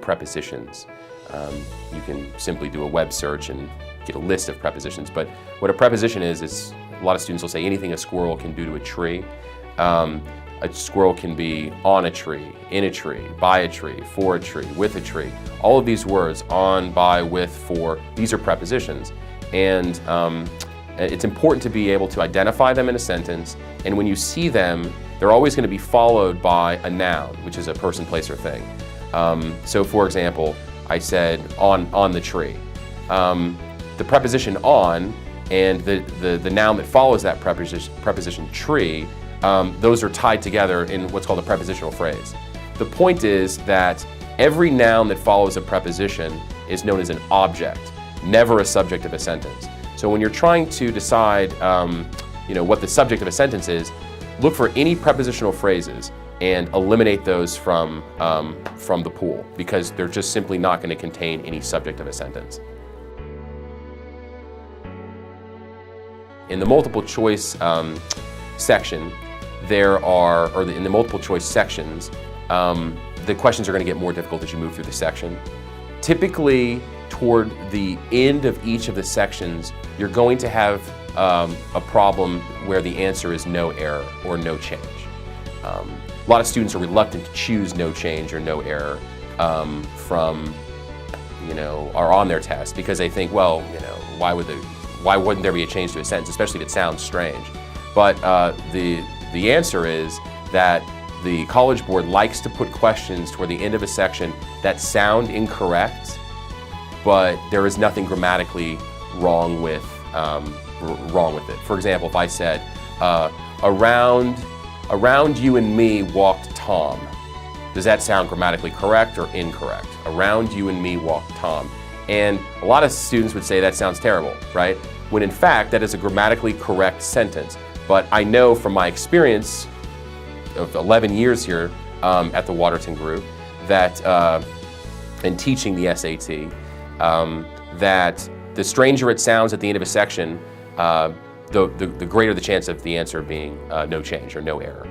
prepositions. You can simply do a web search and get a list of prepositions. But what a preposition is a lot of students will say anything a squirrel can do to a tree. A squirrel can be on a tree, in a tree, by a tree, for a tree, with a tree. All of these words, on, by, with, for, these are prepositions. And it's important to be able to identify them in a sentence, and when you see them, they're always going to be followed by a noun, which is a person, place, or thing. So for example, I said on the tree. The preposition on and the noun that follows that preposition tree, those are tied together in what's called a prepositional phrase. The point is that every noun that follows a preposition is known as an object, never a subject of a sentence. So when you're trying to decide what the subject of a sentence is, look for any prepositional phrases and eliminate those from the pool, because they're just simply not going to contain any subject of a sentence. In the multiple choice section, in the multiple choice sections, the questions are going to get more difficult as you move through the section. Typically, toward the end of each of the sections, you're going to have a problem where the answer is no error or no change. A lot of students are reluctant to choose no change or no error are on their test, because they think, well, why wouldn't there be a change to a sentence, especially if it sounds strange? But the answer is that the College Board likes to put questions toward the end of a section that sound incorrect, but there is nothing grammatically wrong with it. For example, if I said, around you and me walked Tom, does that sound grammatically correct or incorrect? Around you and me walked Tom. And a lot of students would say that sounds terrible, right? When in fact, that is a grammatically correct sentence. But I know from my experience of 11 years here at the Waterton Group that, in teaching the SAT, that the stranger it sounds at the end of a section, the greater the chance of the answer being no change or no error.